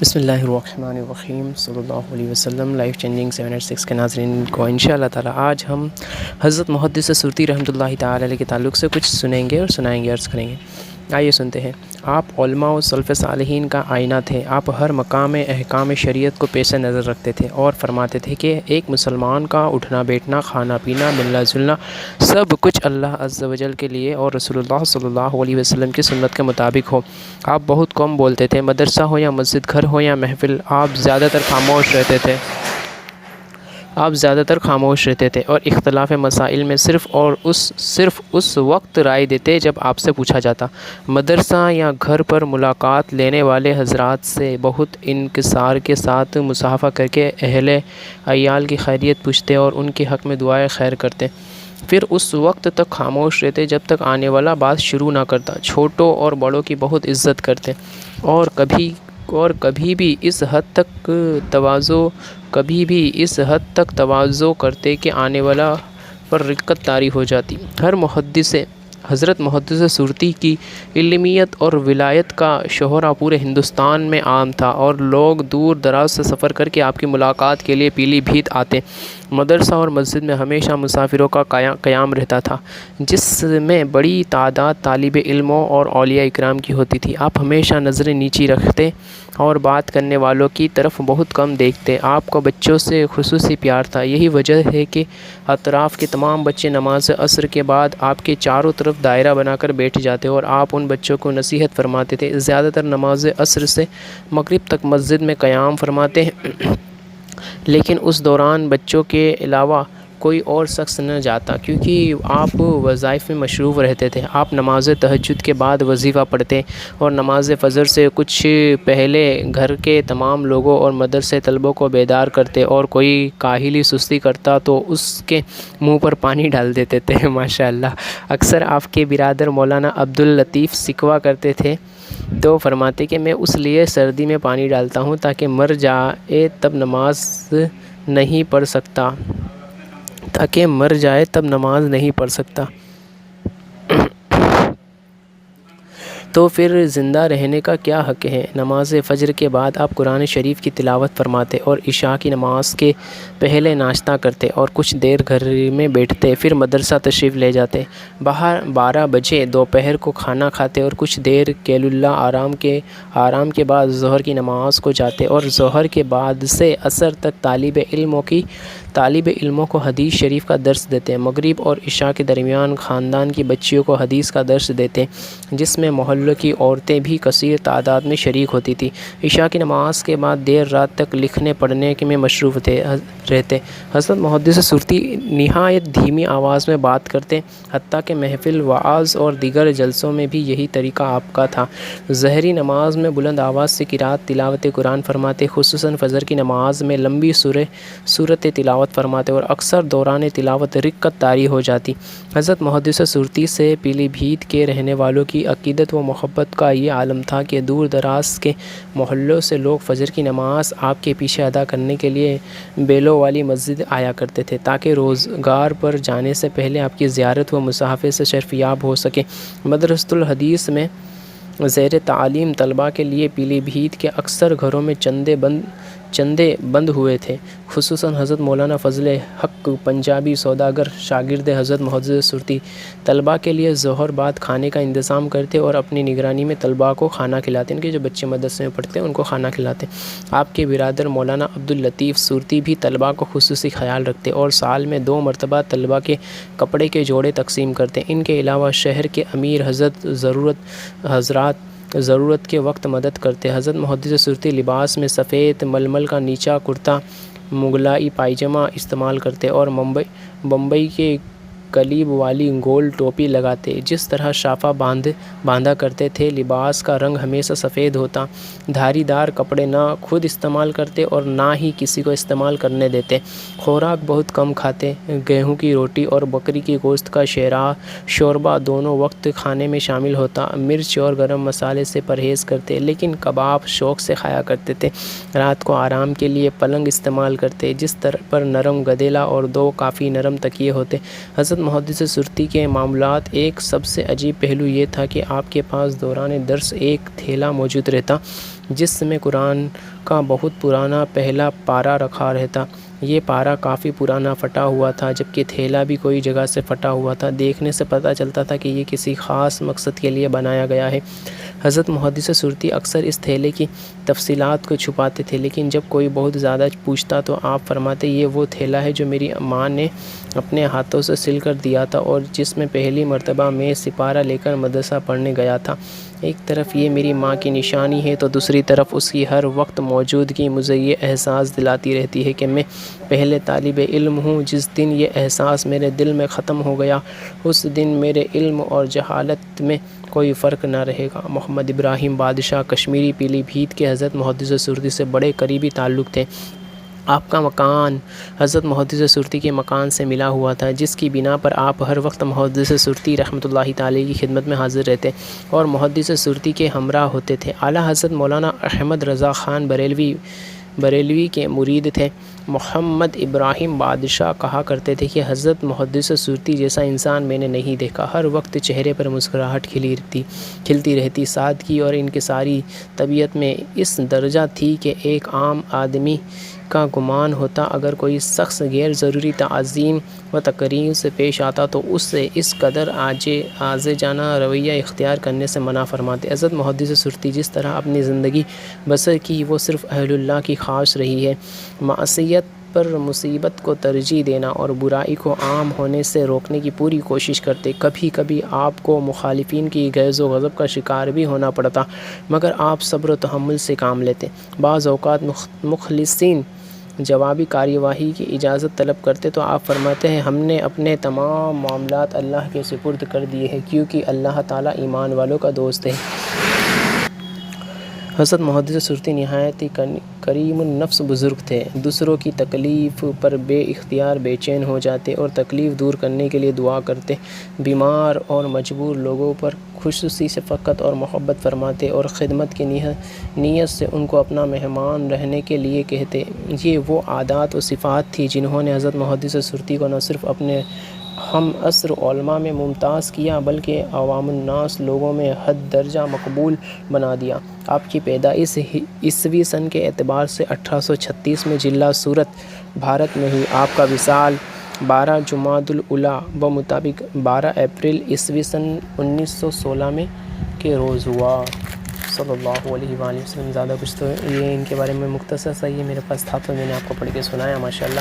بسم اللہ الرحمن الرحیم صلی اللہ علیہ وسلم۔ لائف چینجنگ 786 کے ناظرین کو انشاءاللہ تعالی آج ہم حضرت محدث سورتی رحمۃ اللہ تعالی علیہ کے تعلق سے کچھ سنیں گے اور سنائیں گے، عرض کریں گے۔ آئیے سنتے ہیں۔ آپ علماء و سلف صالحین کا آئینہ تھے۔ آپ ہر مقام احکام شریعت کو پیش نظر رکھتے تھے اور فرماتے تھے کہ ایک مسلمان کا اٹھنا بیٹھنا، کھانا پینا، ملنا جلنا سب کچھ اللہ عز و جل کے لیے اور رسول اللہ صلی اللہ علیہ وسلم کی سنت کے مطابق ہو۔ آپ بہت کم بولتے تھے، مدرسہ ہو یا مسجد، گھر ہو یا محفل، آپ زیادہ تر خاموش رہتے تھے اور اختلاف مسائل میں صرف اس وقت رائے دیتے جب آپ سے پوچھا جاتا۔ مدرسہ یا گھر پر ملاقات لینے والے حضرات سے بہت انکسار کے ساتھ مصافحہ کر کے اہل عیال کی خیریت پوچھتے اور ان کے حق میں دعائے خیر کرتے۔ پھر اس وقت تک خاموش رہتے جب تک آنے والا بات شروع نہ کرتا۔ چھوٹوں اور بڑوں کی بہت عزت کرتے اور کبھی بھی اس حد تک تواضع کرتے کہ آنے والا پر رقت طاری ہو جاتی۔ حضرت محدث سورتی کی علمیت اور ولایت کا شہرہ پورے ہندوستان میں عام تھا اور لوگ دور دراز سے سفر کر کے آپ کی ملاقات کے لیے پیلی بھیت آتے۔ مدرسہ اور مسجد میں ہمیشہ مسافروں کا قیام رہتا تھا، جس میں بڑی تعداد طالب علموں اور اولیاء اکرام کی ہوتی تھی۔ آپ ہمیشہ نظریں نیچی رکھتے اور بات کرنے والوں کی طرف بہت کم دیکھتے۔ آپ کو بچوں سے خصوصی پیار تھا۔ یہی وجہ ہے کہ اطراف کے تمام بچے نماز عصر کے بعد آپ کے چاروں طرف دائرہ بنا کر بیٹھ جاتے اور آپ ان بچوں کو نصیحت فرماتے تھے۔ زیادہ تر نماز عصر سے مغرب تک مسجد میں قیام فرماتے ہیں، لیکن اس دوران بچوں کے علاوہ کوئی اور شخص نہ جاتا، کیونکہ آپ وظائف میں مشروف رہتے تھے۔ آپ نماز تہجد کے بعد وظیفہ پڑھتے اور نماز فجر سے کچھ پہلے گھر کے تمام لوگوں اور مدرسے طلبوں کو بیدار کرتے، اور کوئی کاہلی سستی کرتا تو اس کے منہ پر پانی ڈال دیتے تھے۔ ماشاءاللہ۔ اکثر آپ کے برادر مولانا عبداللطیف شکوہ کرتے تھے تو فرماتے کہ میں اس لیے سردی میں پانی ڈالتا ہوں تاکہ مر جائے تب نماز نہیں پڑھ سکتا۔ تو پھر زندہ رہنے کا کیا حق ہے؟ نماز فجر کے بعد آپ قرآن شریف کی تلاوت فرماتے اور عشاء کی نماز کے پہلے ناشتہ کرتے اور کچھ دیر گھر میں بیٹھتے، پھر مدرسہ تشریف لے جاتے۔ 12 بجے دوپہر کو کھانا کھاتے اور کچھ دیر قیل اللہ آرام کے بعد ظہر کی نماز کو جاتے اور ظہر کے بعد سے عصر تک طالب علموں کو حدیث شریف کا درس دیتے۔ مغرب اور عشاء کے درمیان خاندان کی بچیوں کو حدیث کا درس دیتے، جس میں محلوں کی عورتیں بھی کثیر تعداد میں شریک ہوتی تھیں۔ عشاء کی نماز کے بعد دیر رات تک لکھنے پڑھنے میں مشروف رہتے۔ حضرت محدث سورتی نہایت دھیمی آواز میں بات کرتے، حتیٰ کہ محفل، وعظ اور دیگر جلسوں میں بھی یہی طریقہ آپ کا تھا۔ ظہری نماز میں بلند آواز سے قرات تلاوت قرآن فرماتے، خصوصاً فجر کی نماز میں لمبی سورت تلاوت فرماتے اور اکثر دوران تلاوت رقت طاری ہو جاتی۔ حضرت محدث سورتی سے پیلی بھیت کے رہنے والوں کی عقیدت و محبت کا یہ عالم تھا کہ دور دراز کے محلوں سے لوگ فجر کی نماز آپ کے پیچھے ادا کرنے کے لیے بیلوں والی مسجد آیا کرتے تھے، تاکہ روزگار پر جانے سے پہلے آپ کی زیارت و مصافحے سے شرفیاب ہو سکیں۔ مدرسۃ الحدیث میں زیر تعلیم طلباء کے لیے پیلی بھیت کے اکثر گھروں میں چندے بند ہوئے تھے۔ خصوصاً حضرت مولانا فضل حق پنجابی سوداگر شاگرد حضرت محدث سورتی طلباء کے لیے ظہر بعد کھانے کا انتظام کرتے اور اپنی نگرانی میں طلباء کو کھانا کھلاتے۔ ان کے جو بچے مدرسے میں پڑھتے ہیں ان کو کھانا کھلاتے۔ آپ کے برادر مولانا عبداللطیف سورتی بھی طلباء کو خصوصی خیال رکھتے اور سال میں 2 مرتبہ طلباء کے کپڑے کے جوڑے تقسیم کرتے۔ ان کے علاوہ شہر کے امیر حضرات ضرورت کے وقت مدد کرتے۔ حضرت محدث سورتی لباس میں سفید ململ کا نیچا کرتا، مغلائی پائجامہ استعمال کرتے اور بمبئی کے کلیب والی گول ٹوپی لگاتے۔ جس طرح شافہ باندھا کرتے تھے، لباس کا رنگ ہمیشہ سفید ہوتا۔ دھاری دار کپڑے نہ خود استعمال کرتے اور نہ ہی کسی کو استعمال کرنے دیتے۔ خوراک بہت کم کھاتے۔ گیہوں کی روٹی اور بکری کی گوشت کا شوربہ دونوں وقت کھانے میں شامل ہوتا۔ مرچ اور گرم مسالے سے پرہیز کرتے، لیکن کباب شوق سے کھایا کرتے تھے۔ رات کو آرام کے لیے پلنگ استعمال کرتے، جس پر نرم گدیلا اور 2 کافی نرم تکیے ہوتے۔ حضرت حضرت محدث سرتی کے معاملات ایک سب سے عجیب پہلو یہ تھا کہ آپ کے پاس دوران درس ایک تھیلا موجود رہتا جس میں قرآن کا بہت پرانا پہلا پارہ رکھا رہتا۔ یہ پارہ کافی پرانا پھٹا ہوا تھا، جبکہ تھیلا بھی کوئی جگہ سے پھٹا ہوا تھا۔ دیکھنے سے پتہ چلتا تھا کہ یہ کسی خاص مقصد کے لیے بنایا گیا ہے۔ حضرت محدث سرتی اکثر اس تھیلے کی تفصیلات کو چھپاتے تھے، لیکن جب کوئی بہت زیادہ پوچھتا تو آپ فرماتے، یہ وہ تھیلا ہے جو میری ماں نے اپنے ہاتھوں سے سل کر دیا تھا اور جس میں پہلی مرتبہ میں سپارہ لے کر مدرسہ پڑھنے گیا تھا۔ ایک طرف یہ میری ماں کی نشانی ہے تو دوسری طرف اس کی ہر وقت موجودگی مجھے یہ احساس دلاتی رہتی ہے کہ میں پہلے طالب علم ہوں۔ جس دن یہ احساس میرے دل میں ختم ہو گیا، اس دن میرے علم اور جہالت میں کوئی فرق نہ رہے گا۔ محمد ابراہیم بادشاہ کشمیری پیلی بھیت کے حضرت محدث سرتی سے بڑے قریبی تعلق تھے۔ آپ کا مکان حضرت محدث سرتی کے مکان سے ملا ہوا تھا، جس کی بنا پر آپ ہر وقت محدث سرتی رحمۃ اللہ تعالی کی خدمت میں حاضر رہتے اور محدث سرتی کے ہمراہ ہوتے تھے۔ اعلیٰ حضرت مولانا احمد رضا خان بریلوی کے مرید تھے۔ محمد ابراہیم بادشاہ کہا کرتے تھے کہ حضرت محدث سرتی جیسا انسان میں نے نہیں دیکھا۔ ہر وقت چہرے پر مسکراہٹ کھلتی رہتی، سادگی اور انکساری طبیعت میں اس درجہ تھی کہ ایک عام آدمی کا گمان ہوتا اگر کوئی شخص غیر ضروری تعظیم و تقریم سے پیش آتا تو اس سے اس قدر عاجزانہ رویہ اختیار کرنے سے منع فرماتے۔ حضرت محدث سرتی جس طرح اپنی زندگی بسر کی وہ صرف اہل اللہ کی خواہش رہی ہے۔ معصیت پر مصیبت کو ترجیح دینا اور برائی کو عام ہونے سے روکنے کی پوری کوشش کرتے۔ کبھی کبھی آپ کو مخالفین کی غیظ و غضب کا شکار بھی ہونا پڑتا، مگر آپ صبر و تحمل سے کام لیتے۔ بعض اوقات مخلصین جوابی کارروائی کی اجازت طلب کرتے تو آپ فرماتے ہیں، ہم نے اپنے تمام معاملات اللہ کے سپرد کر دیے ہیں، کیونکہ اللہ تعالیٰ ایمان والوں کا دوست ہے۔ حضرت محدث سرتی نہایت ہی کریم النفس بزرگ تھے۔ دوسروں کی تکلیف پر بے اختیار بے چین ہو جاتے اور تکلیف دور کرنے کے لیے دعا کرتے۔ بیمار اور مجبور لوگوں پر خصوصی شفقت اور محبت فرماتے اور خدمت کی نیت سے ان کو اپنا مہمان رہنے کے لیے کہتے۔ یہ وہ عادات و صفات تھی جنہوں نے حضرت محدث سرتی کو نہ صرف اپنے ہم عصر علماء میں ممتاز کیا بلکہ عوام الناس لوگوں میں حد درجہ مقبول بنا دیا۔ آپ کی پیدائش عیسوی سن کے اعتبار سے 1836 میں ضلع سورت، بھارت میں ہوئی۔ آپ کا وصال 12 جمادی الاولیٰ بمطابق 12 اپریل عیسوی سن 1916 میں کے روز ہوا۔ صلی اللہ علیہ وآلہ وسلم۔ زیادہ کچھ تو یہ ان کے بارے میں مختصر سا یہ میرے پاس تھا تو میں نے آپ کو پڑھ کے سنایا ماشاءاللہ۔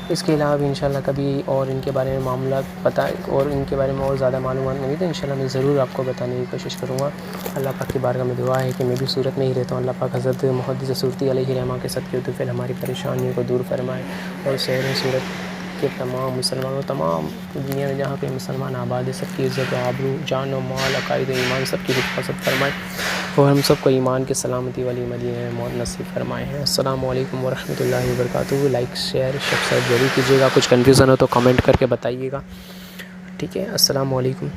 اس کے علاوہ بھی انشاءاللہ کبھی اور ان کے بارے میں معاملات اور ان کے بارے میں اور زیادہ معلومات ملی تو انشاءاللہ میں ضرور آپ کو بتانے کی کوشش کروں گا۔ اللہ پاک کی بارگاہ میں دعا ہے کہ میں بھی صورت میں ہی رہتا ہوں۔ اللہ پاک حضرت محدث سرتی علیہ رحمہ کے صدقے پھر ہماری پریشانیوں کو دور فرمائے اور شہر صورت کے تمام مسلمانوں، تمام دنیا میں جہاں پہ مسلمان آباد ہے، سب کی عزت و آبرو، جان و مال، عقائد و ایمان سب کی حفاظت فرمائے اور ہم سب کو ایمان کے سلامتی والی مدینہ میں موت نصیب فرمائے ہیں۔ السلام علیکم ورحمۃ اللہ وبرکاتہ۔ لائک شیئر سبسکرائب ضرور کیجیے گا، کچھ کنفیوژن ہو تو کمنٹ کر کے بتائیے گا، ٹھیک ہے؟ السلام علیکم۔